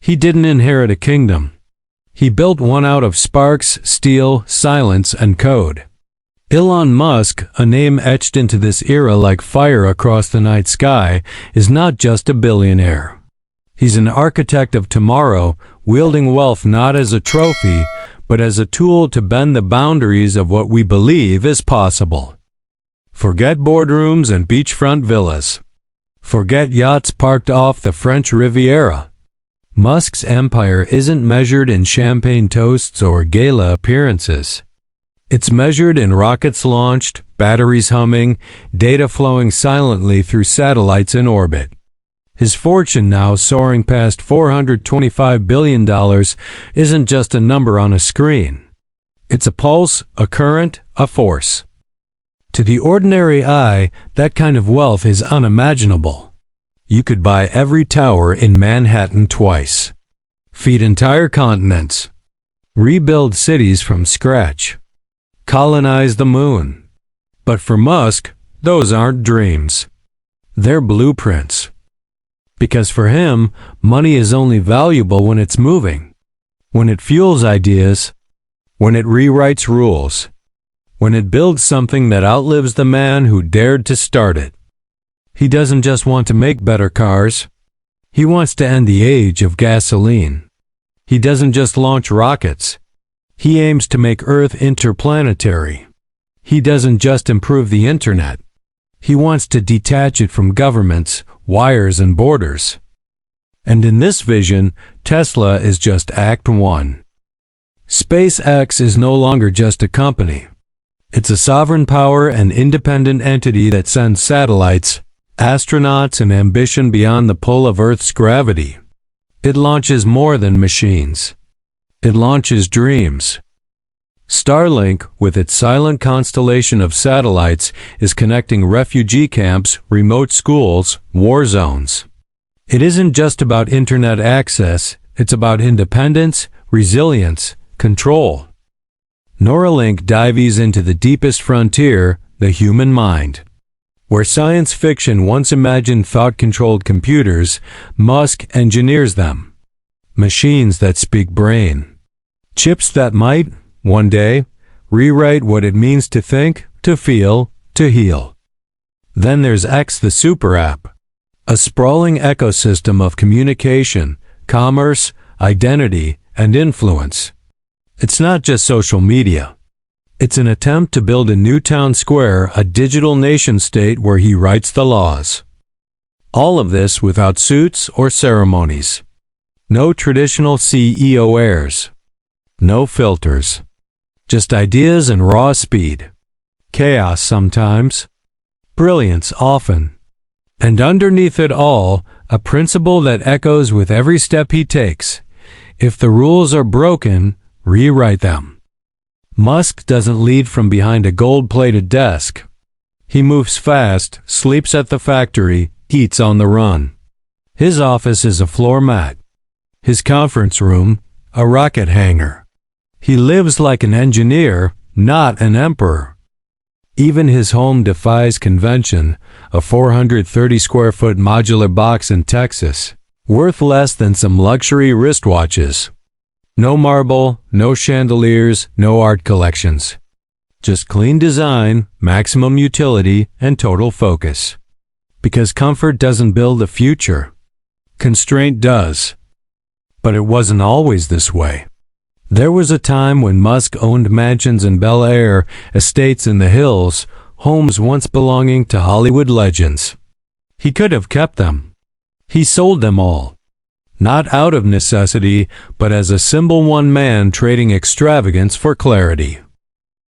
He didn't inherit a kingdom. He built one out of sparks, steel, silence, and code. Elon Musk, a name etched into this era like fire across the night sky, is not just a billionaire. He's an architect of tomorrow, wielding wealth not as a trophy, but as a tool to bend the boundaries of what we believe is possible. Forget boardrooms and beachfront villas. Forget yachts parked off the French Riviera. Musk's empire isn't measured in champagne toasts or gala appearances. It's measured in rockets launched, batteries humming, data flowing silently through satellites in orbit. His fortune, now soaring past $425 billion, isn't just a number on a screen. It's a pulse, a current, a force. To the ordinary eye, that kind of wealth is unimaginable. You could buy every tower in Manhattan twice, feed entire continents, rebuild cities from scratch, colonize the moon. But for Musk, those aren't dreams. They're blueprints. Because for him, money is only valuable when it's moving, when it fuels ideas, when it rewrites rules, when it builds something that outlives the man who dared to start it. He doesn't just want to make better cars. He wants to end the age of gasoline. He doesn't just launch rockets. He aims to make Earth interplanetary. He doesn't just improve the internet. He wants to detach it from governments, wires, and borders. And in this vision, Tesla is just Act 1. SpaceX is no longer just a company. It's a sovereign power and independent entity that sends satellites, astronauts, and ambition beyond the pull of Earth's gravity. It launches more than machines. It launches dreams. Starlink, with its silent constellation of satellites, is connecting refugee camps, remote schools, war zones. It isn't just about internet access, it's about independence, resilience, control. Neuralink dives into the deepest frontier, the human mind. Where science fiction once imagined thought-controlled computers, Musk engineers them. Machines that speak brain. Chips that might, one day, rewrite what it means to think, to feel, to heal. Then there's X, the super app. A sprawling ecosystem of communication, commerce, identity, and influence. It's not just social media. It's an attempt to build a new town square, a digital nation-state where he writes the laws. All of this without suits or ceremonies. No traditional CEO airs. No filters. Just ideas and raw speed. Chaos sometimes. Brilliance often. And underneath it all, a principle that echoes with every step he takes. If the rules are broken, rewrite them. Musk doesn't lead from behind a gold-plated desk. He moves fast, sleeps at the factory, eats on the run. His office is a floor mat. His conference room, a rocket hangar. He lives like an engineer, not an emperor. Even his home defies convention, a 430-square-foot modular box in Texas, worth less than some luxury wristwatches. No marble, no chandeliers, no art collections. Just clean design, maximum utility, and total focus. Because comfort doesn't build the future. Constraint does. But it wasn't always this way. There was a time when Musk owned mansions in Bel Air, estates in the hills, homes once belonging to Hollywood legends. He could have kept them. He sold them all. Not out of necessity, but as a simple one man trading extravagance for clarity.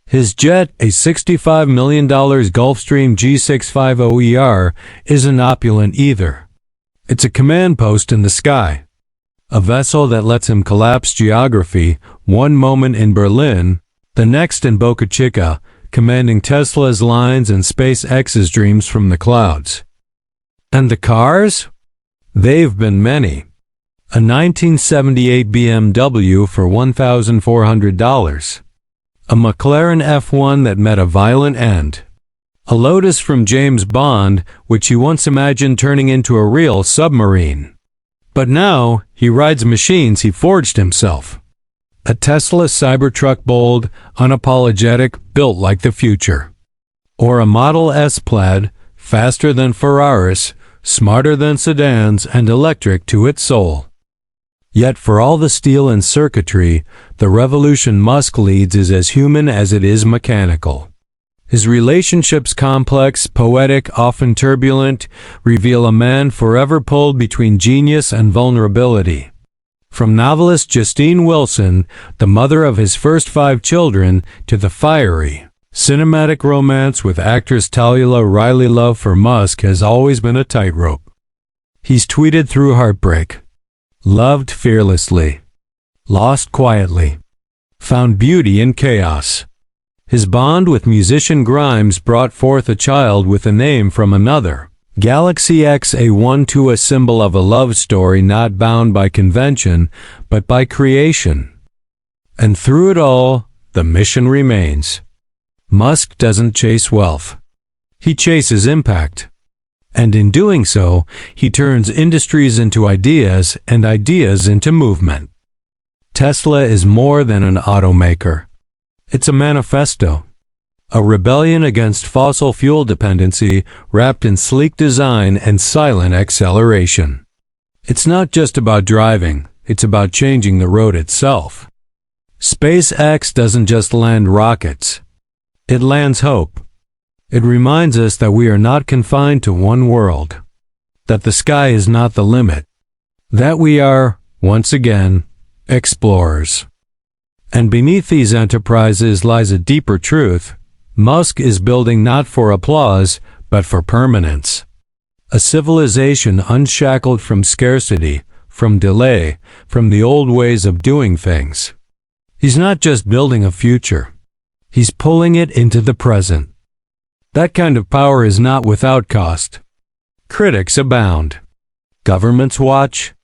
His jet, a $65 million Gulfstream G650ER, isn't opulent either. It's a command post in the sky. A vessel that lets him collapse geography, one moment in Berlin, the next in Boca Chica, commanding Tesla's lines and SpaceX's dreams from the clouds. And the cars? They've been many. A 1978 BMW for $1,400. A McLaren F1 that met a violent end. A Lotus from James Bond, which he once imagined turning into a real submarine. But now, he rides machines he forged himself. A Tesla Cybertruck, bold, unapologetic, built like the future. Or a Model S Plaid, faster than Ferraris, smarter than sedans, and electric to its soul. Yet for all the steel and circuitry, the revolution Musk leads is as human as it is mechanical. His relationships, complex, poetic, often turbulent, reveal a man forever pulled between genius and vulnerability. From novelist Justine Wilson, the mother of his first 5 children, to the fiery, cinematic romance with actress Talia Riley, love for Musk has always been a tightrope. He's tweeted through heartbreak, loved fearlessly, lost quietly, found beauty in chaos. His bond with musician Grimes brought forth a child with a name from another. Galaxy X, a symbol of a love story not bound by convention, but by creation. And through it all, the mission remains. Musk doesn't chase wealth. He chases impact. And in doing so, he turns industries into ideas and ideas into movement. Tesla is more than an automaker. It's a manifesto. A rebellion against fossil fuel dependency wrapped in sleek design and silent acceleration. It's not just about driving, it's about changing the road itself. SpaceX doesn't just land rockets. It lands hope. It reminds us that we are not confined to one world, that the sky is not the limit, that we are, once again, explorers. And beneath these enterprises lies a deeper truth. Musk is building not for applause, but for permanence. A civilization unshackled from scarcity, from delay, from the old ways of doing things. He's not just building a future. He's pulling it into the present. That kind of power is not without cost. Critics abound. Governments watch.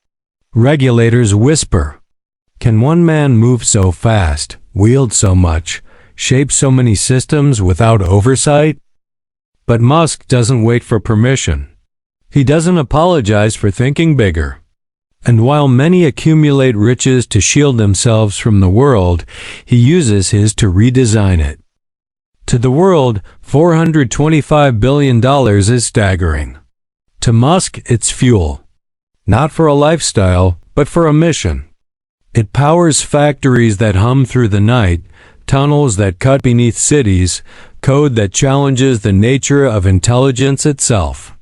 Regulators whisper. Can one man move so fast, wield so much, shape so many systems without oversight? But Musk doesn't wait for permission. He doesn't apologize for thinking bigger. And while many accumulate riches to shield themselves from the world, he uses his to redesign it. To the world, $425 billion is staggering. To Musk, it's fuel. Not for a lifestyle, but for a mission. It powers factories that hum through the night, tunnels that cut beneath cities, code that challenges the nature of intelligence itself.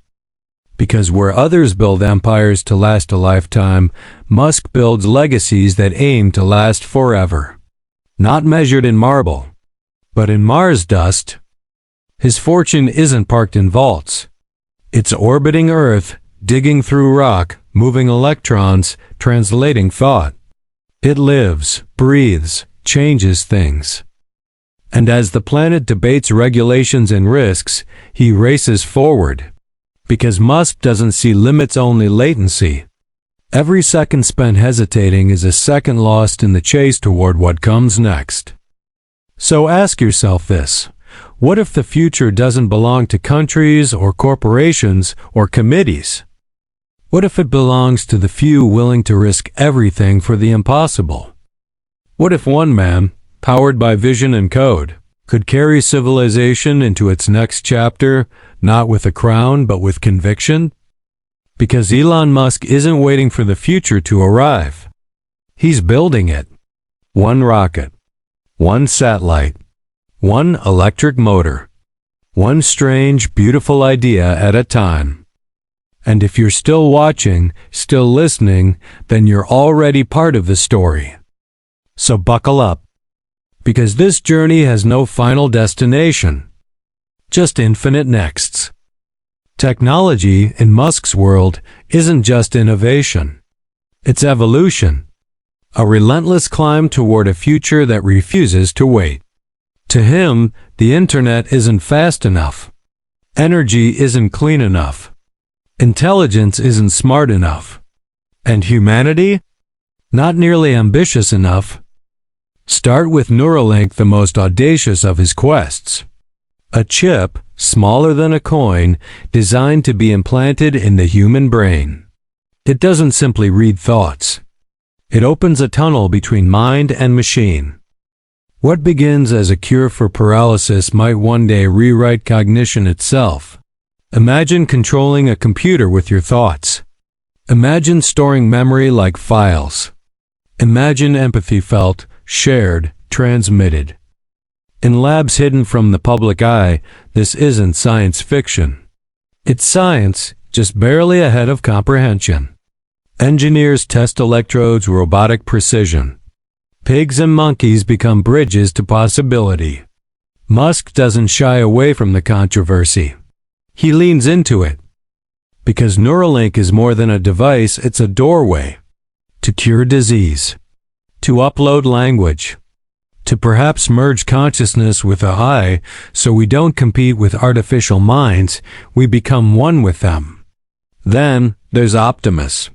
Because where others build empires to last a lifetime, Musk builds legacies that aim to last forever. Not measured in marble, but in Mars dust. His fortune isn't parked in vaults. It's orbiting Earth, digging through rock, moving electrons, translating thought. It lives, breathes, changes things. And as the planet debates regulations and risks, he races forward. Because Musk doesn't see limits, only latency. Every second spent hesitating is a second lost in the chase toward what comes next. So ask yourself this: what if the future doesn't belong to countries or corporations or committees? What if it belongs to the few willing to risk everything for the impossible? What if one man, powered by vision and code, could carry civilization into its next chapter, not with a crown but with conviction? Because Elon Musk isn't waiting for the future to arrive. He's building it. One rocket, one satellite, one electric motor, one strange, beautiful idea at a time. And if you're still watching, still listening, then you're already part of the story. So buckle up. Because this journey has no final destination. Just infinite nexts. Technology, in Musk's world, isn't just innovation. It's evolution. A relentless climb toward a future that refuses to wait. To him, the internet isn't fast enough. Energy isn't clean enough. Intelligence isn't smart enough. And humanity? Not nearly ambitious enough. Start with Neuralink, the most audacious of his quests. A chip, smaller than a coin, designed to be implanted in the human brain. It doesn't simply read thoughts. It opens a tunnel between mind and machine. What begins as a cure for paralysis might one day rewrite cognition itself. Imagine controlling a computer with your thoughts. Imagine storing memory like files. Imagine empathy felt, shared, transmitted. In labs hidden from the public eye, this isn't science fiction. It's science, just barely ahead of comprehension. Engineers test electrodes with robotic precision. Pigs and monkeys become bridges to possibility. Musk doesn't shy away from the controversy. He leans into it. Because Neuralink is more than a device, it's a doorway. To cure disease. To upload language. To perhaps merge consciousness with AI so we don't compete with artificial minds, we become one with them. Then there's Optimus.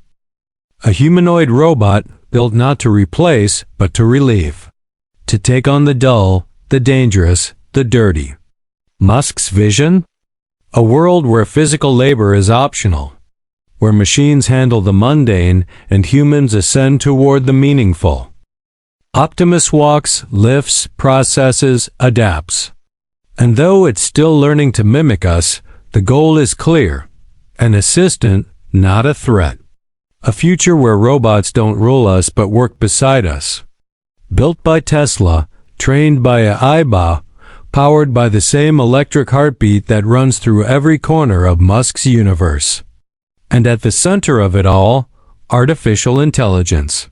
A humanoid robot built not to replace, but to relieve. To take on the dull, the dangerous, the dirty. Musk's vision? A world where physical labor is optional. Where machines handle the mundane and humans ascend toward the meaningful. Optimus walks, lifts, processes, adapts. And though it's still learning to mimic us, the goal is clear. An assistant, not a threat. A future where robots don't rule us but work beside us. Built by Tesla, trained by AI, powered by the same electric heartbeat that runs through every corner of Musk's universe. And at the center of it all, artificial intelligence.